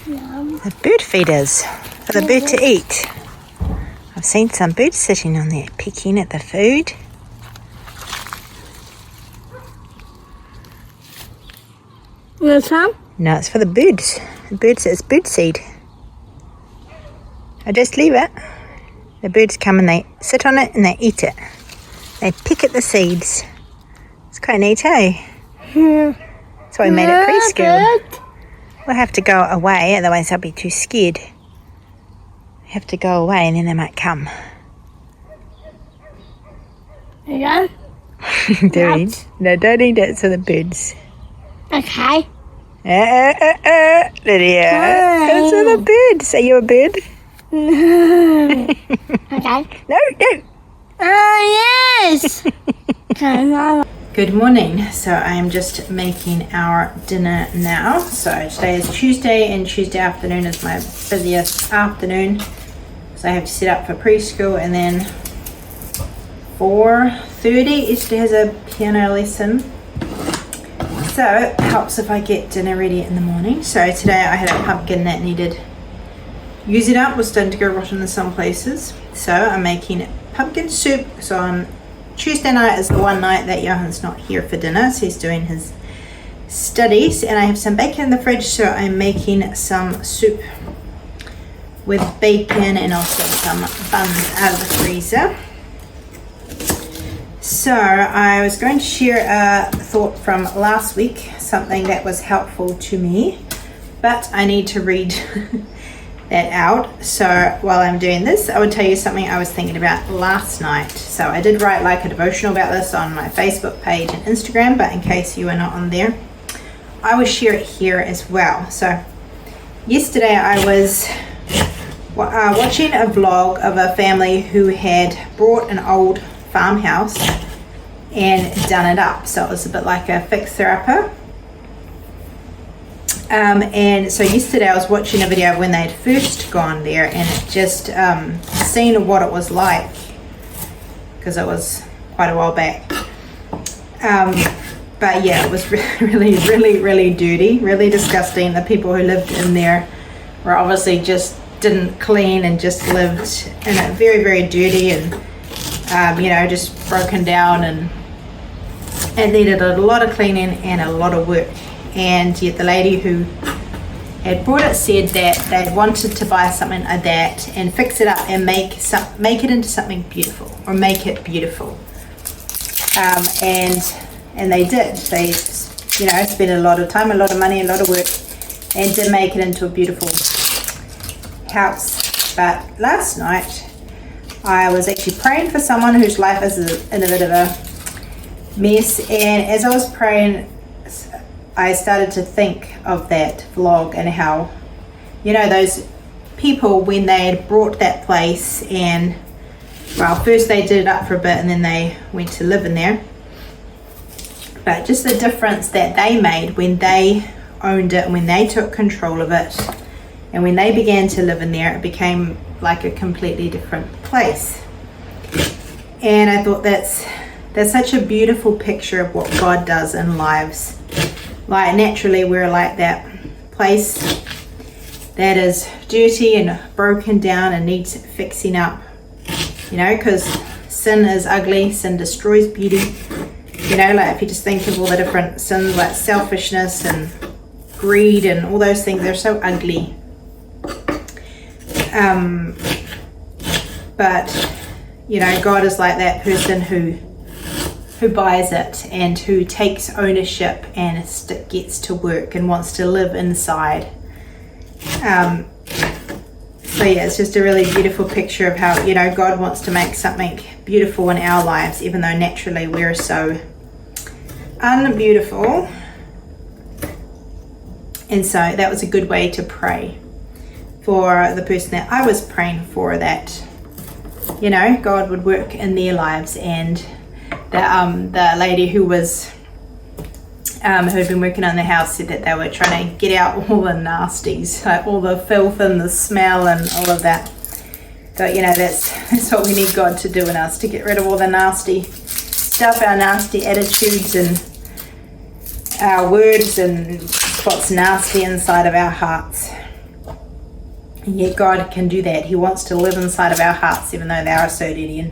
The bird feeders for the bird to eat. I've seen some birds sitting on there picking at the food. You want some? No, it's for the birds. The birds, it's bird seed. I just leave it. The birds come and they sit on it and they eat it. They pick at the seeds. It's quite neat, eh? That's why we made it preschool. We'll have to go away, otherwise I'll be too scared. We have to go away and then they might come. You go? Don't eat. No, don't eat it. It's for the birds. Okay. Lydia. It's for the birds. Are you a bird? Okay. No. Yes. Good morning. So I am just making our dinner now. So today is Tuesday, and Tuesday afternoon is my busiest afternoon. So I have to set up for preschool, and then 4:30 Esther has a piano lesson. So it helps if I get dinner ready in the morning. So today I had a pumpkin that needed using up, was starting to go rotten in some places. So I'm making pumpkin soup. So on Tuesday night is the one night that Johan's not here for dinner, so he's doing his studies, and I have some bacon in the fridge, so I'm making some soup with bacon and also some buns out of the freezer. So I was going to share a thought from last week, something that was helpful to me, but I need to read that out. So while I'm doing this, I would tell you something I was thinking about last night. So I did write like a devotional about this on my Facebook page and Instagram, but in case you are not on there, I will share it here as well. So yesterday I was watching a vlog of a family who had brought an old farmhouse and done it up. So it was a bit like a fixer-upper. And so yesterday I was watching a video of when they'd first gone there, and just seeing what it was like, because it was quite a while back. But yeah, it was really dirty, really disgusting. The people who lived in there were obviously just didn't clean and just lived in it very dirty, and just broken down, and it needed a lot of cleaning and a lot of work. And yet the lady who had brought it said that they wanted to buy something like that and fix it up and make it into something beautiful, or make it beautiful. And they did. They spent a lot of time, a lot of money, a lot of work, and did make it into a beautiful house. But last night I was actually praying for someone whose life is in a bit of a mess, and as I was praying, I started to think of that vlog and how, those people, when they had brought that place, and first they did it up for a bit and then they went to live in there, but just the difference that they made when they owned it and when they took control of it, and when they began to live in there, it became like a completely different place. And I thought that's such a beautiful picture of what God does in lives. Like, naturally we're like that place that is dirty and broken down and needs fixing up, because sin is ugly. Sin destroys beauty. Like if you just think of all the different sins, like selfishness and greed and all those things, they're so ugly. But God is like that person who buys it and who takes ownership and gets to work and wants to live inside. So yeah, it's just a really beautiful picture of how God wants to make something beautiful in our lives, even though naturally we're so unbeautiful. And so that was a good way to pray for the person that I was praying for, that God would work in their lives. And the lady who was who had been working on the house said that they were trying to get out all the nasties, like all the filth and the smell and all of that. So that's what we need God to do in us, to get rid of all the nasty stuff, our nasty attitudes and our words, and what's nasty inside of our hearts. And yet God can do that. He wants to live inside of our hearts, even though they are so dirty. And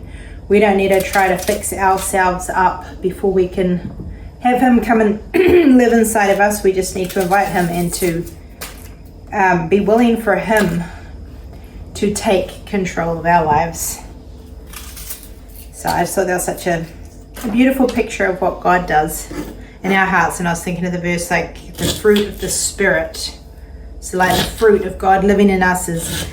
we don't need to try to fix ourselves up before we can have him come and live inside of us. We just need to invite him and to be willing for him to take control of our lives. So I just thought that was such a beautiful picture of what God does in our hearts. And I was thinking of the verse, like the fruit of the Spirit. So like the fruit of God living in us is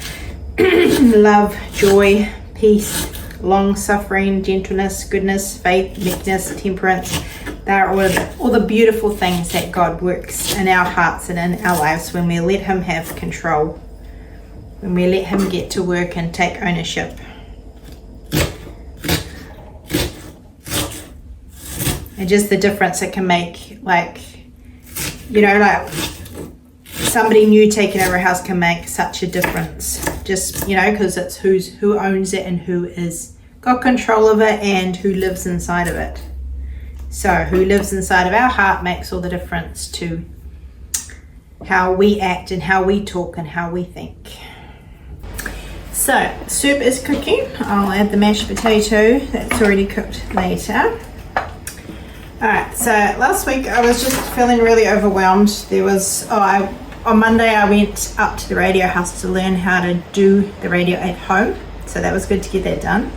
love, joy, peace, long-suffering, gentleness, goodness, faith, meekness, temperance. They're all the beautiful things that God works in our hearts and in our lives when we let him have control, when we let him get to work and take ownership. And just the difference it can make, like, you know, like somebody new taking over a house can make such a difference. Just, you know, because it's who owns it and who is got control of it and who lives inside of it. So who lives inside of our heart makes all the difference to how we act and how we talk and how we think. So soup is cooking. I'll add the mashed potato that's already cooked later. Alright, so last week I was just feeling really overwhelmed. There was, on Monday I went up to the radio house to learn how to do the radio at home. So that was good to get that done.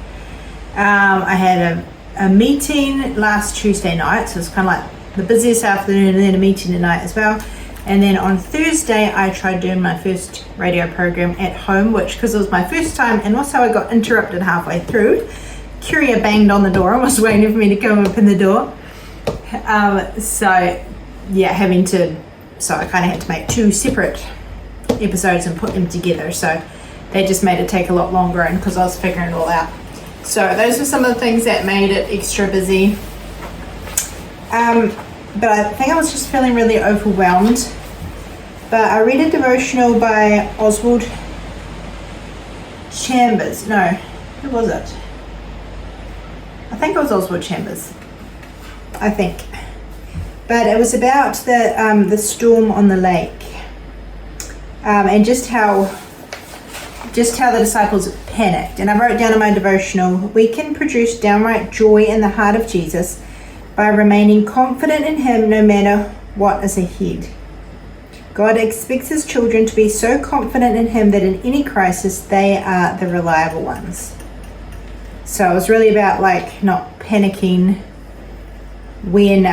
I had a meeting last Tuesday night, so it was kind of like the busiest afternoon and then a meeting tonight as well. And then on Thursday I tried doing my first radio program at home, which, because it was my first time and also I got interrupted halfway through. Courier banged on the door and was waiting for me to come open the door. So I kind of had to make two separate episodes and put them together, so they just made it take a lot longer, and because I was figuring it all out. So those are some of the things that made it extra busy, but I think I was just feeling really overwhelmed. But I read a devotional by Oswald Chambers. No, who was it? I think it was Oswald Chambers, I think. But it was about the storm on the lake, and just how the disciples panicked. And I wrote down in my devotional, we can produce downright joy in the heart of Jesus by remaining confident in him no matter what is ahead. God expects his children to be so confident in him that in any crisis they are the reliable ones. So it was really about like not panicking when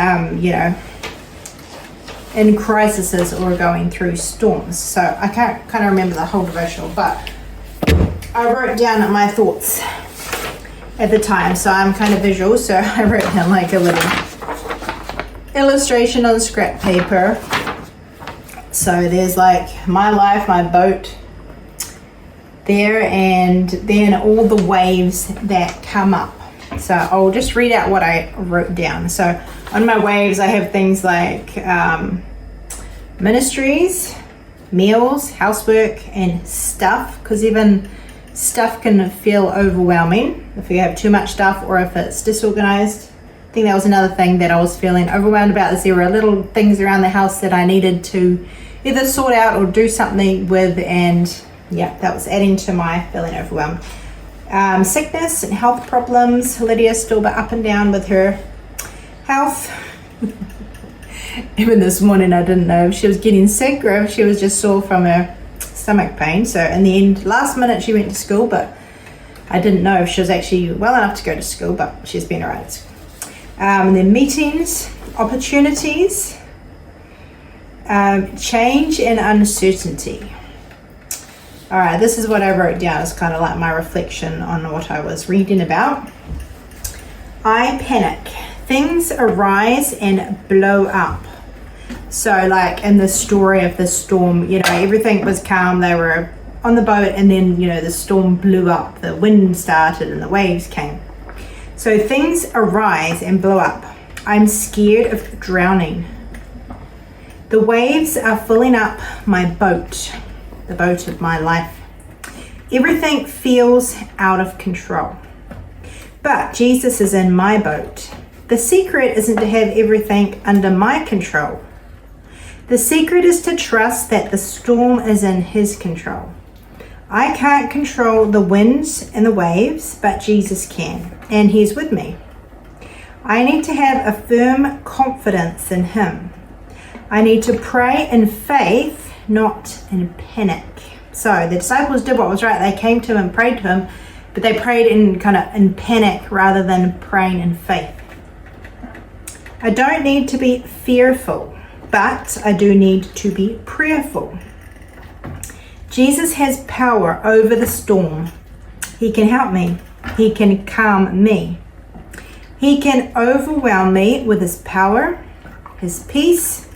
in crises or going through storms. So I can't kind of remember the whole devotional, but I wrote down my thoughts at the time, so I'm kind of visual, so I wrote down like a little illustration on scrap paper. So there's like my life, my boat there, and then all the waves that come up. So I'll just read out what I wrote down. So on my waves, I have things like ministries, meals, housework, and stuff, because even stuff can feel overwhelming if you have too much stuff or if it's disorganized. I think that was another thing that I was feeling overwhelmed about, is there were little things around the house that I needed to either sort out or do something with, and yeah, that was adding to my feeling overwhelmed. Sickness and health problems. Lydia's still up and down with her health. Even this morning I didn't know if she was getting sick or if she was just sore from her stomach pain. So in the end, last minute she went to school, but I didn't know if she was actually well enough to go to school, but she's been alright at school. And then meetings, opportunities, change and uncertainty. Alright, this is what I wrote down as kind of like my reflection on what I was reading about. I panic. Things arise and blow up. So like in the story of the storm, everything was calm. They were on the boat and then, the storm blew up. The wind started and the waves came. So things arise and blow up. I'm scared of drowning. The waves are filling up my boat. The boat of my life. Everything feels out of control. But Jesus is in my boat. The secret isn't to have everything under my control. The secret is to trust that the storm is in his control. I can't control the winds and the waves, but Jesus can, and He's with me. I need to have a firm confidence in Him. I need to pray in faith, not in panic. So the disciples did what was right. They came to Him and prayed to Him, but they prayed in panic rather than praying in faith. I don't need to be fearful, but I do need to be prayerful. Jesus has power over the storm. He can help me. He can calm me. He can overwhelm me with His power, His peace,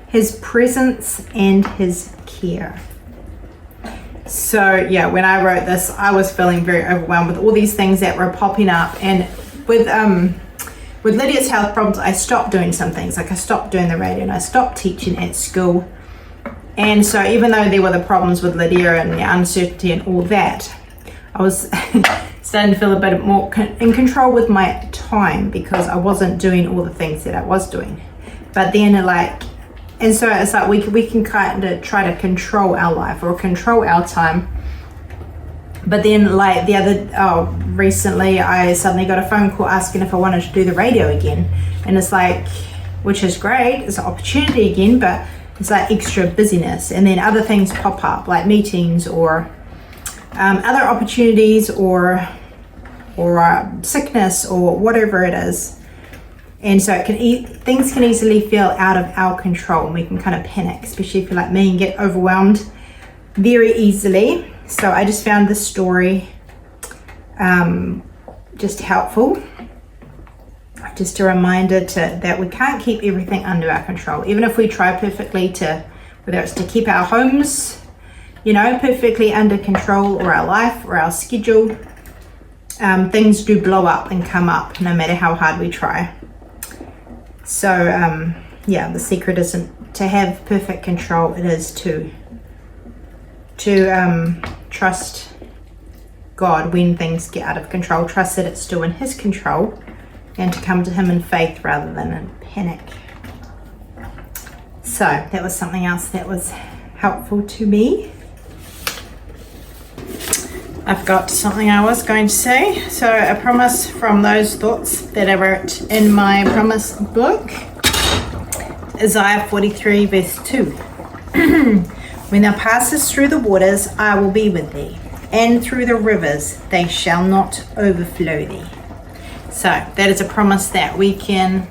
His presence, and His care. So yeah, when I wrote this, I was feeling very overwhelmed with all these things that were popping up. And with Lydia's health problems, I stopped doing some things. Like I stopped doing the radio and I stopped teaching at school. And so even though there were the problems with Lydia and the uncertainty and all that, I was starting to feel a bit more in control with my time because I wasn't doing all the things that I was doing. But then and so it's like we can kind of try to control our life or control our time. But then recently I suddenly got a phone call asking if I wanted to do the radio again. And it's like, which is great, it's an opportunity again, but it's like extra busyness. And then other things pop up like meetings or other opportunities or sickness or whatever it is. And so things can easily feel out of our control and we can kind of panic, especially if you're like me and get overwhelmed very easily. So I just found this story just helpful. Just a reminder that we can't keep everything under our control. Even if we try perfectly whether it's to keep our homes, perfectly under control or our life or our schedule, things do blow up and come up no matter how hard we try. So the secret isn't to have perfect control. It is to trust God when things get out of control, trust that it's still in His control, and to come to Him in faith rather than in panic. So that was something else that was helpful to me. I've got something I was going to say. So a promise from those thoughts that I wrote in my promise book. Isaiah 43 verse 2. When thou passest through the waters, I will be with thee, and through the rivers, they shall not overflow thee. So that is a promise that we can,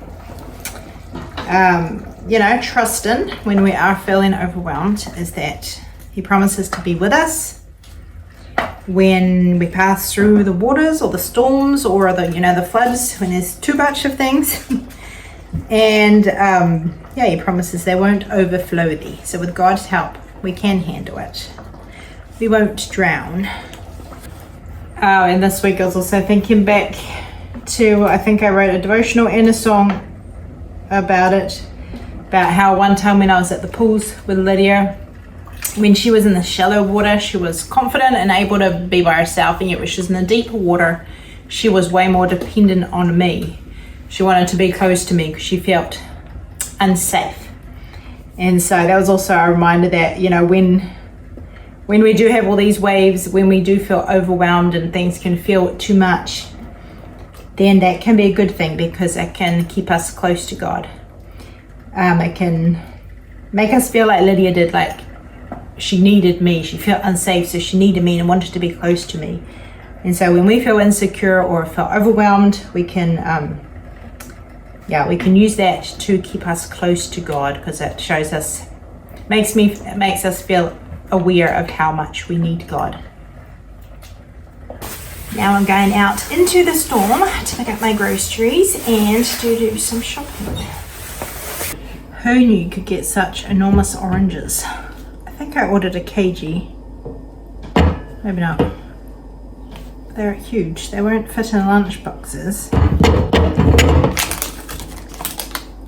trust in when we are feeling overwhelmed, is that He promises to be with us when we pass through the waters or the storms or the floods, when there's too much of things. And He promises they won't overflow thee. So with God's help, we can handle it. We won't drown. And this week I was also thinking back to, I think I wrote a devotional and a song about it, about how one time when I was at the pools with Lydia, when she was in the shallow water, she was confident and able to be by herself, and yet when she was in the deeper water, she was way more dependent on me. She wanted to be close to me because she felt unsafe. And so that was also a reminder that, when we do have all these waves, when we do feel overwhelmed and things can feel too much, then that can be a good thing because it can keep us close to God. It can make us feel like Lydia did, like she needed me. She felt unsafe, so she needed me and wanted to be close to me. And so when we feel insecure or feel overwhelmed, we can use that to keep us close to God, because it shows us, makes us feel aware of how much we need God. Now I'm going out into the storm to pick up my groceries and to do some shopping. Who knew you could get such enormous oranges? I think I ordered a kg. Maybe not. They're huge. They won't fit in lunch boxes.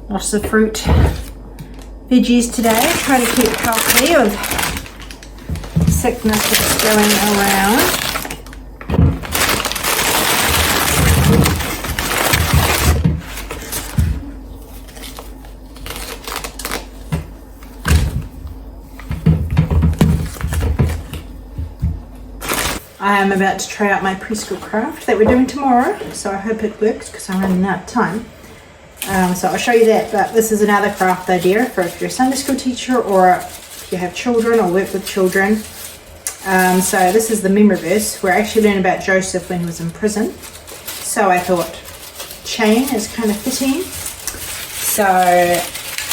Lots of fruit, veggies today. Try to keep healthy with sickness that's going around. I am about to try out my preschool craft that we're doing tomorrow, so I hope it works because I'm running out of time. So I'll show you that, but this is another craft idea for if you're a Sunday school teacher or if you have children or work with children. So this is the memory verse. We're actually learning about Joseph when he was in prison. So I thought chain is kind of fitting. So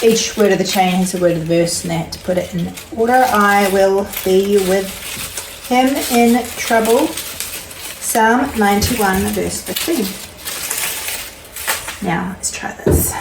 each word of the chain has a word of the verse and they had to put it in order. I will be with him in trouble. Psalm 91 verse 15. Now let's try this.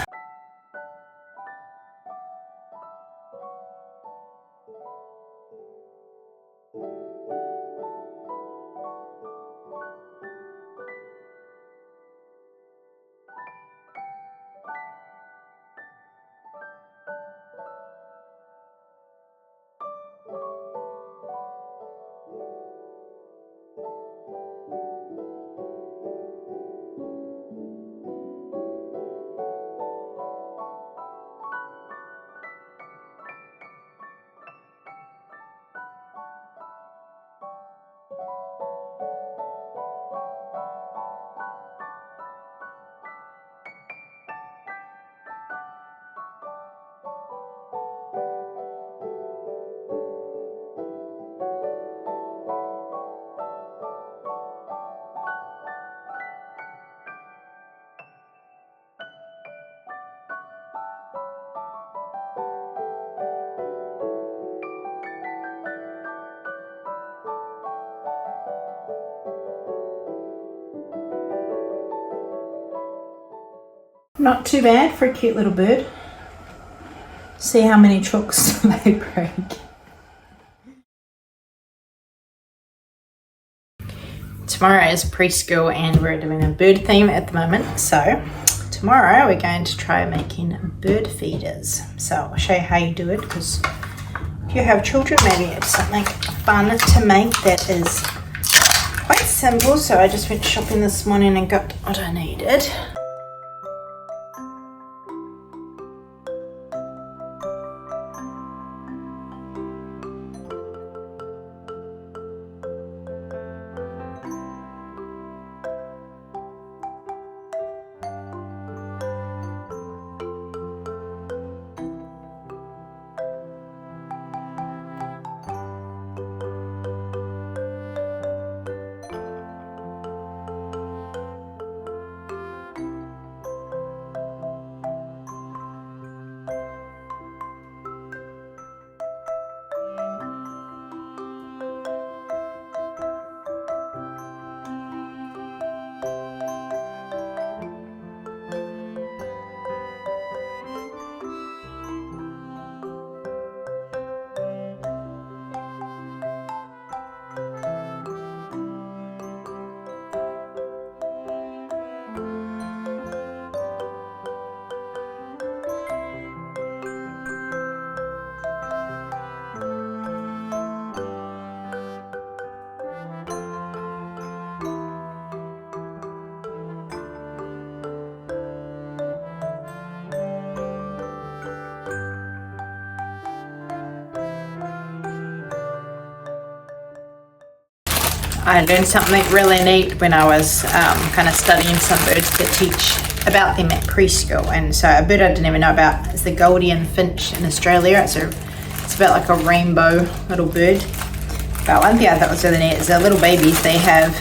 Not too bad for a cute little bird. See how many chooks they break. Tomorrow is preschool and we're doing a bird theme at the moment. So tomorrow we're going to try making bird feeders. So I'll show you how you do it, because if you have children, maybe it's something fun to make that is quite simple. So I just went shopping this morning and got what I needed. I learned something really neat when I was kind of studying some birds to teach about them at preschool. And so a bird I didn't even know about is the Gouldian finch in Australia. It's about like a rainbow little bird. But one thing I thought was really neat is the little babies, they have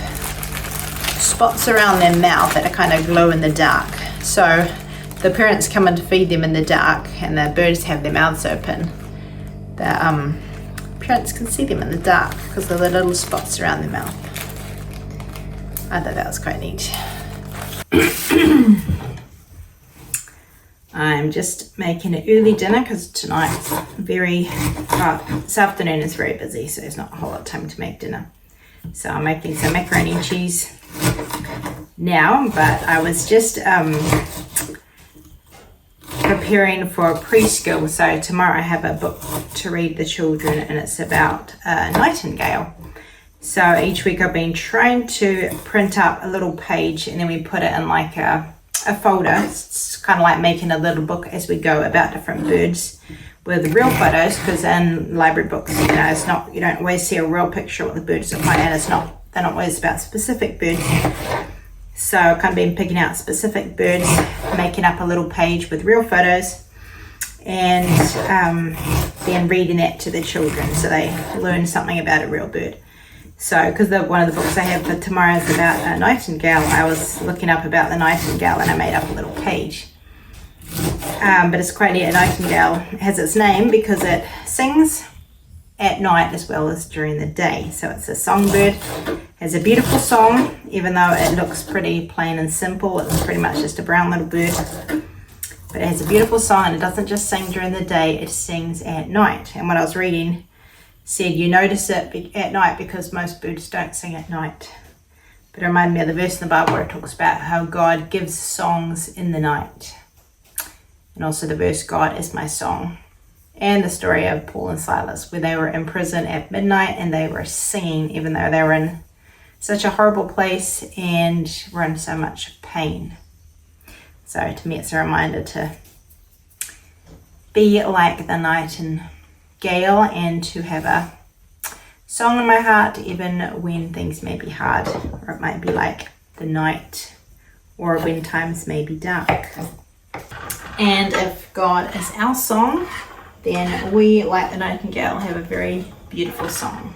spots around their mouth that are kind of glow in the dark. So the parents come in to feed them in the dark and the birds have their mouths open. The parents can see them in the dark because of the little spots around their mouth. I thought that was quite neat. I'm just making an early dinner because tonight's this afternoon is very busy, so there's not a whole lot of time to make dinner. So I'm making some macaroni and cheese now, but I was just preparing for preschool. So tomorrow I have a book to read the children and it's about a nightingale. So each week I've been trying to print up a little page and then we put it in like a folder. It's kind of like making a little book as we go about different birds with real photos, because in library books, you know, it's not, you don't always see a real picture of what the birds look like, and it's not they're not always about specific birds. So I've kind of been picking out specific birds, making up a little page with real photos, and then reading that to the children so they learn something about a real bird. So because one of the books I have for tomorrow is about a nightingale, I was looking up about the nightingale and I made up a little page. But it's quite neat. A nightingale has its name because it sings at night as well as during the day. So it's a songbird, has a beautiful song, even though it looks pretty plain and simple. It's pretty much just a brown little bird. But it has a beautiful song, and it doesn't just sing during the day, it sings at night. And what I was reading said you notice it at night because most birds don't sing at night. But it reminded me of the verse in the Bible where it talks about how God gives songs in the night. And also the verse, God is my song. And the story of Paul and Silas, where they were in prison at midnight and they were singing even though they were in such a horrible place and were in so much pain. So to me it's a reminder to be like the nightingale and to have a song in my heart even when things may be hard, or it might be like the night, or when times may be dark. And if God is our song, then we, like the nightingale, have a very beautiful song.